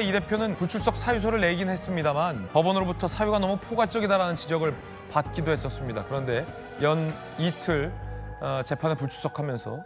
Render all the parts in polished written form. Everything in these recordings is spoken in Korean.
이 대표는 불출석 사유서를 내긴 했습니다만 법원으로부터 사유가 너무 포괄적이다라는 지적을 받기도 했었습니다. 그런데 연 이틀 재판에 불출석하면서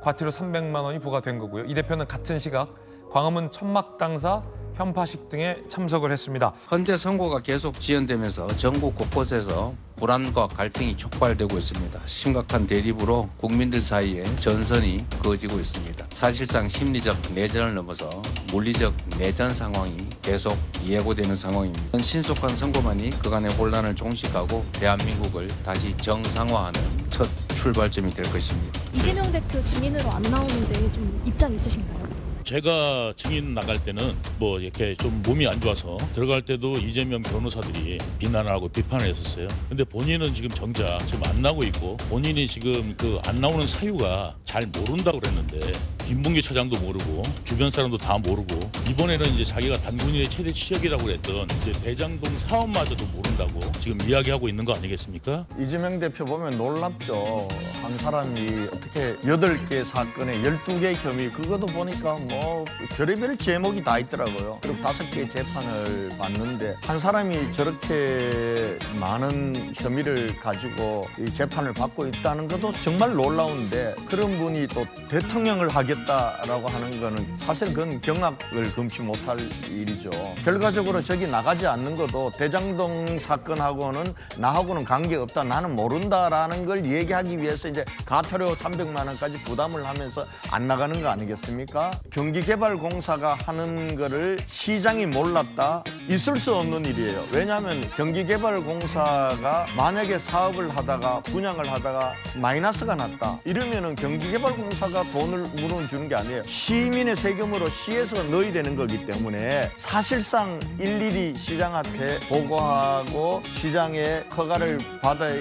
과태료 300만 원이 부과된 거고요. 이 대표는 같은 시각 광화문 천막당사 현파식 등에 참석을 했습니다. 헌재 선고가 계속 지연되면서 전국 곳곳에서 불안과 갈등이 촉발되고 있습니다. 심각한 대립으로 국민들 사이에 전선이 그어지고 있습니다. 사실상 심리적 내전을 넘어서 물리적 내전 상황이 계속 예고되는 상황입니다. 신속한 선고만이 그간의 혼란을 종식하고 대한민국을 다시 정상화하는 첫 출발점이 될 것입니다. 이재명 대표 증인으로 안 나오는데 좀 입장 있으신가요? 제가 증인 나갈 때는 뭐 이렇게 좀 몸이 안 좋아서 들어갈 때도 이재명 변호사들이 비난하고 비판을 했었어요. 근데 본인은 지금 정작 지금 안 나오고 있고 본인이 지금 그 안 나오는 사유가 잘 모른다고 그랬는데 김bun기 차장도 모르고 주변 사람도 다 모르고 이번에는 이제 자기가 단군인의 최대 치적이라고 그랬던 이제 대장동 사업마저도 모른다고 지금 이야기하고 있는 거 아니겠습니까? 이재명 대표 보면 놀랍죠. 한 사람이 어떻게 8개 사건에 12개 혐의, 그것도 보니까 뭐 별의별 제목이 다 있더라고요. 그리고 5개 재판을 받는데 한 사람이 저렇게 많은 혐의를 가지고 이 재판을 받고 있다는 것도 정말 놀라운데, 그런 분이 또 대통령을 하겠다라고 하는 거는 사실 그건 경악을 금치 못할 일이죠. 결과적으로 저기 나가지 않는 것도 대장동 사건하고는 나하고는 관계없다, 나는 모른다라는 걸 얘기하기 위해서 이제 과태료 300만 원까지 부담을 하면서 안 나가는 거 아니겠습니까? 경기개발공사가 하는 거를 시장이 몰랐다? 있을 수 없는 일이에요. 왜냐하면 경기개발공사가 만약에 사업을 하다가 분양을 하다가 마이너스가 났다 이러면은 경기개발공사가 돈을 물어 주는 게 아니에요. 시민의 세금으로 시에서 넣어야 되는 거기 때문에 사실상 일일이 시장한테 보고하고 시장의 허가를 받아야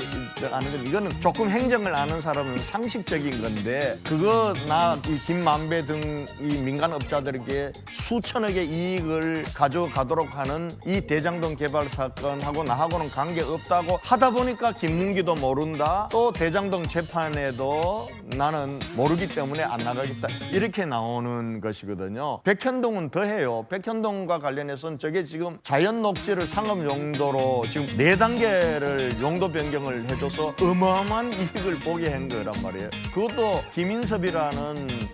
하는 건, 이거는 조금 행정을 아는 사람은 상식적인 건데, 그거 나 이 김만배 등 이 민간업자들에게 수천억의 이익을 가져가도록 하는 이 대장동 개발 사건하고 나하고는 관계없다고 하다 보니까 김문기도 모른다, 또 대장동 재판에도 나는 모르기 때문에 안 나가겠다, 이렇게 나오는 것이거든요. 백현동은 더해요. 백현동과 관련해서는 저게 지금 자연 녹지를 상업 용도로 지금 4단계를 용도 변경을 해줘서 어마어마한 이익을 보게 한 거란 말이에요. 그것도 김인섭이라는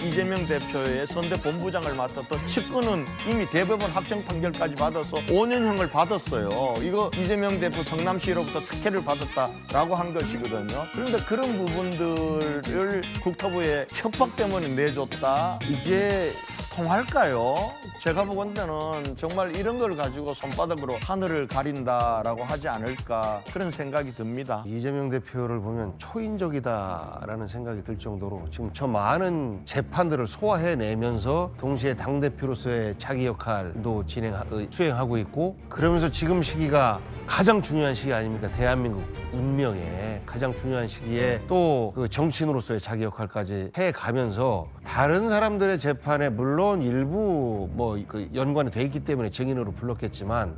이재명 대표의 선대 본부장을 맡았던 측근은 이미 대법원 확정 판결까지 받아서 5년형을 받았어요. 이거 이재명 대표 성남시로부터 특혜를 받았다라고 한 것이거든요. 그런데 그런 부분들을 국토부에 협박 때문에 내줬다, 이게 통할까요? 제가 보건대는 정말 이런 걸 가지고 손바닥으로 하늘을 가린다라고 하지 않을까, 그런 생각이 듭니다. 이재명 대표를 보면 초인적이다라는 생각이 들 정도로 지금 저 많은 재판들을 소화해내면서 동시에 당대표로서의 자기 역할도 수행하고 있고, 그러면서 지금 시기가 가장 중요한 시기 아닙니까? 대한민국 운명에 가장 중요한 시기에 또 그 정치인으로서의 자기 역할까지 해가면서 다른 사람들의 재판에 물론 일부 그 연관이 돼 있기 때문에 증인으로 불렀겠지만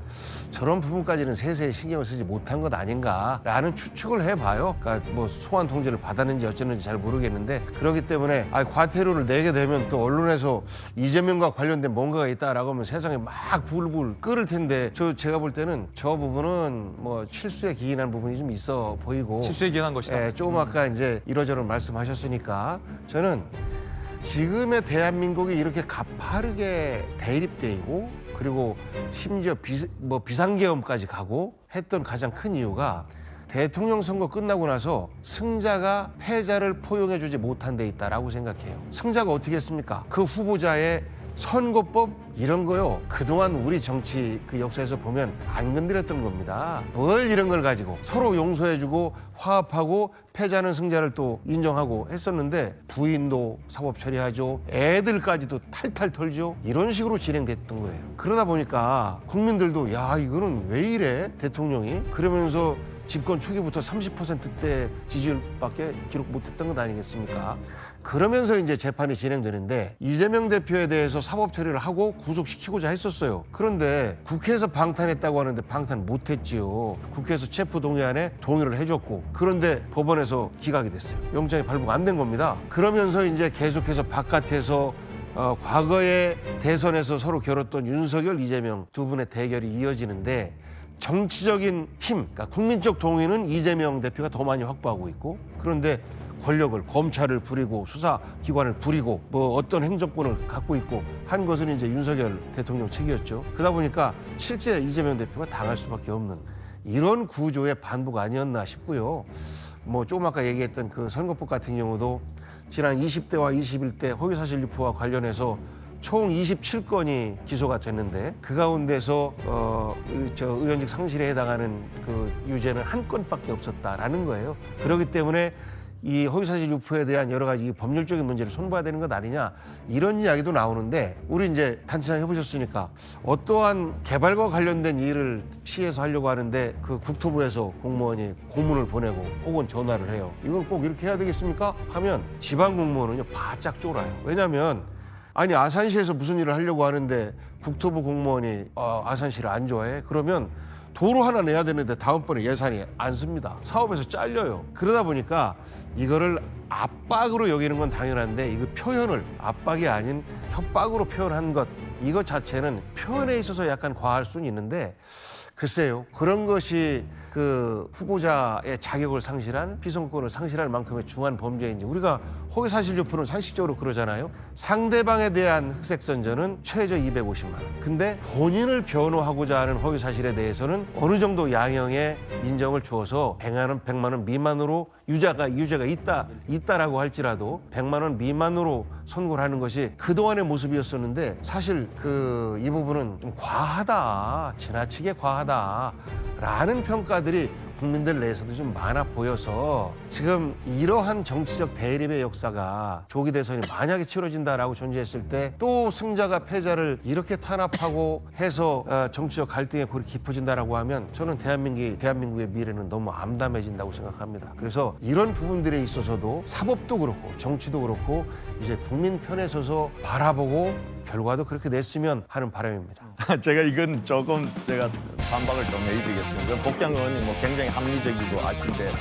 저런 부분까지는 세세히 신경을 쓰지 못한 것 아닌가라는 추측을 해봐요. 그러니까 뭐 소환 통지를 받았는지 어쨌는지 잘 모르겠는데, 그렇기 때문에 과태료를 내게 되면 또 언론에서 이재명과 관련된 뭔가가 있다라고 하면 세상에 막 부글부글 끓을 텐데, 제가 볼 때는 저 부분은 뭐 실수에 기인한 부분이 좀 있어 보이고, 실수에 기인한 것이다. 예, 조금 아까 이제 이러저러 말씀하셨으니까 저는 지금의 대한민국이 이렇게 가파르게 대립되고 그리고 심지어 비상계엄까지 가고 했던 가장 큰 이유가 대통령 선거 끝나고 나서 승자가 패자를 포용해주지 못한 데 있다라고 생각해요. 승자가 어떻게 했습니까? 그 후보자의 선거법 이런 거요, 그동안 우리 정치 그 역사에서 보면 안 건드렸던 겁니다. 뭘 이런 걸 가지고 서로 용서해주고 화합하고 패자는 승자를 또 인정하고 했었는데, 부인도 사법 처리하죠, 애들까지도 탈탈 털죠. 이런 식으로 진행됐던 거예요. 그러다 보니까 국민들도 야, 이거는 왜 이래 대통령이, 그러면서 집권 초기부터 30%대 지지율밖에 기록 못했던 것 아니겠습니까? 그러면서 이제 재판이 진행되는데, 이재명 대표에 대해서 사법 처리를 하고 구속시키고자 했었어요. 그런데 국회에서 방탄했다고 하는데 방탄 못했지요. 국회에서 체포 동의안에 동의를 해줬고, 그런데 법원에서 기각이 됐어요. 영장이 발부가 안 된 겁니다. 그러면서 이제 계속해서 바깥에서 과거에 대선에서 서로 겨뤘던 윤석열, 이재명 두 분의 대결이 이어지는데 정치적인 힘, 그러니까 국민적 동의는 이재명 대표가 더 많이 확보하고 있고 그런데 권력을 검찰을 부리고 수사기관을 부리고 뭐 어떤 행정권을 갖고 있고 한 것은 이제 윤석열 대통령 측이었죠. 그러다 보니까 실제 이재명 대표가 당할 수밖에 없는 이런 구조의 반복 아니었나 싶고요. 뭐 조금 아까 얘기했던 그 선거법 같은 경우도 지난 20대와 21대 허위사실 유포와 관련해서 총 27건이 기소가 됐는데 그 가운데서 의원직 상실에 해당하는 그 유죄는 한 건밖에 없었다라는 거예요. 그렇기 때문에 이 허위사실 유포에 대한 여러 가지 법률적인 문제를 손봐야 되는 것 아니냐 이런 이야기도 나오는데 우리 이제 단체장 해보셨으니까 어떠한 개발과 관련된 일을 시에서 하려고 하는데 그 국토부에서 공무원이 공문을 보내고 혹은 전화를 해요. 이걸 꼭 이렇게 해야 되겠습니까? 하면 지방 공무원은요 바짝 쫄아요. 왜냐하면 아니 아산시에서 무슨 일을 하려고 하는데 국토부 공무원이 아산시를 안 좋아해? 그러면 도로 하나 내야 되는데 다음번에 예산이 안 씁니다. 사업에서 잘려요. 그러다 보니까 이거를 압박으로 여기는 건 당연한데 이거 표현을 압박이 아닌 협박으로 표현한 것 이것 자체는 표현에 있어서 약간 과할 수는 있는데 글쎄요. 그런 것이 그 후보자의 자격을 상실한 피선거권을 상실할 만큼의 중한 범죄인지 우리가 허위사실 유포는 상식적으로 그러잖아요. 상대방에 대한 흑색선전은 최저 250만 원. 근데 본인을 변호하고자 하는 허위사실에 대해서는 어느 정도 양형의 인정을 주어서 100만 원 미만으로 유죄가 있다라고 할지라도 100만 원 미만으로 선고를 하는 것이 그동안의 모습이었었는데 사실 이 부분은 좀 과하다, 지나치게 과하다라는 평가들이 국민들 내에서도 좀 많아 보여서 지금 이러한 정치적 대립의 역사가 조기 대선이 만약에 치러진다라고 존재했을 때 또 승자가 패자를 이렇게 탄압하고 해서 정치적 갈등에 골이 깊어진다라고 하면 저는 대한민국의 미래는 너무 암담해진다고 생각합니다. 그래서 이런 부분들에 있어서도 사법도 그렇고 정치도 그렇고 이제 국민 편에 서서 바라보고 결과도 그렇게 냈으면 하는 바람입니다. 제가 이건 조금 제가 반박을 좀 해드리겠습니다. 복장 의원님 뭐 굉장히 합리적이고 아신데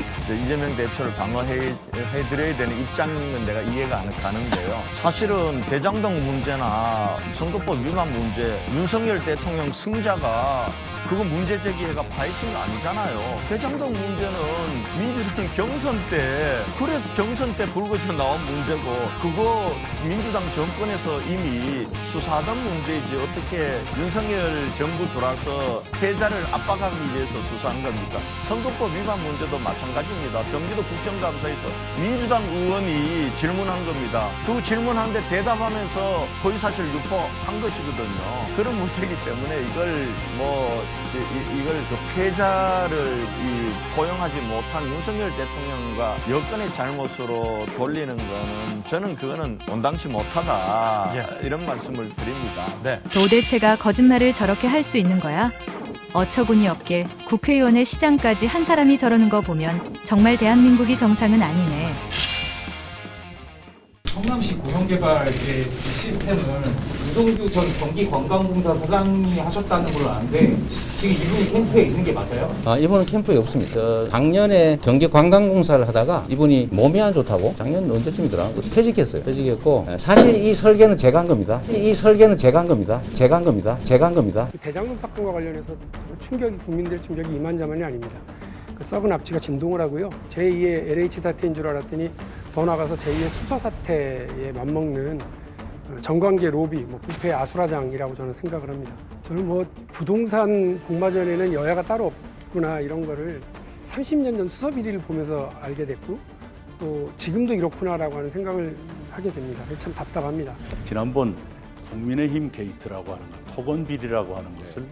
이재명 대표를 방어해드려야 되는 입장은 내가 이해가 가는데요. 사실은 대장동 문제나 선거법 위반 문제, 윤석열 대통령 승자가 그거 문제 제기해가 파헤친 거 아니잖아요. 대장동 문제는 민주당 경선 때 그래서 경선 때 불거져 나온 문제고 그거 민주당 정권에서 이미 수사하던 문제이지 어떻게 윤석열 정부 들어와서 패자를 압박하기 위해서 수사한 겁니까? 선거법 위반 문제도 마찬가지입니다. 경기도 국정감사에서 민주당 의원이 질문한 겁니다. 그 질문하는데 대답하면서 허위사실 유포한 것이거든요. 그런 문제이기 때문에 이걸 그 패자를 포용하지 못한 윤석열 대통령과 여권의 잘못으로 돌리는 거는 저는 그거는 온당치 못하다 이런 말씀을 드립니다. 네. 도대체가 거짓말을 저렇게 할 수 있는 거야? 어처구니 없게 국회의원의 시장까지 한 사람이 저러는 거 보면 정말 대한민국이 정상은 아니네. 성남시 공영개발 시스템을 유동규 전 경기관광공사 사장이 하셨다는 걸로 아는데 지금 이분이 캠프에 있는 게 맞아요? 이분은 캠프에 없습니다. 작년에 경기관광공사를 하다가 이분이 몸이 안 좋다고 작년 언제쯤이더라? 퇴직했어요. 퇴직했고 사실 이 설계는 제가 한 겁니다. 제가 한 겁니다. 대장동 사건과 관련해서 충격이 국민들 충격이 이만저만이 아닙니다. 그 썩은 악취가 진동을 하고요. 제2의 LH 사태인 줄 알았더니 더 나가서 제2의 수소 사태에 맞먹는 정관계 로비, 부패 아수라장이라고 저는 생각을 합니다. 저는 부동산 공마전에는 여야가 따로 없구나 이런 거를 30년 전 수서 비리를 보면서 알게 됐고 또 지금도 이렇구나라고 하는 생각을 하게 됩니다. 참 답답합니다. 지난번 국민의힘 게이트라고 하는 것, 토건 비리라고 하는 것을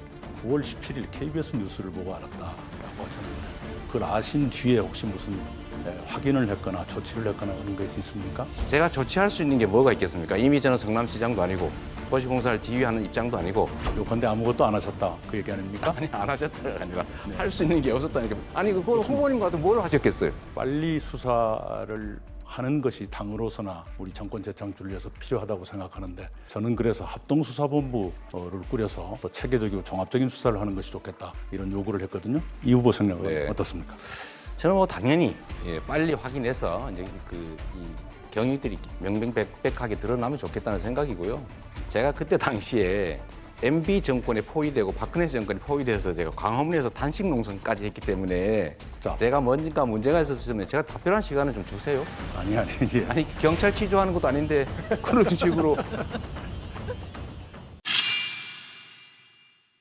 9월 17일 KBS 뉴스를 보고 알았다라고 하셨는데 그걸 아신 뒤에 혹시 무슨 확인을 했거나 조치를 했거나 그런 게 있습니까? 제가 조치할 수 있는 게 뭐가 있겠습니까? 이미 저는 성남시장도 아니고 도시공사를 지휘하는 입장도 아니고 그런데 아무것도 안 하셨다 그 얘기 아닙니까? 아니 안 하셨다가 아니라 할 수 있는 게 없었다니까. 아니 그걸 후보님과도 뭘 하셨겠어요? 빨리 수사를 하는 것이 당으로서나 우리 정권 재창출을 위해서 필요하다고 생각하는데 저는 그래서 합동수사본부를 꾸려서 더 체계적이고 종합적인 수사를 하는 것이 좋겠다 이런 요구를 했거든요. 이 후보 생각은 어떻습니까? 저는 당연히 빨리 확인해서 이제 이 경위들이 명명백백하게 드러나면 좋겠다는 생각이고요. 제가 그때 당시에 MB 정권에 포위되고 박근혜 정권에 포위돼서 제가 광화문에서 단식 농성까지 했기 때문에 자. 제가 뭔가 문제가 있었으면 제가 답변할 시간을 좀 주세요. 아니 예. 아니 경찰 취조하는 것도 아닌데 그런 식으로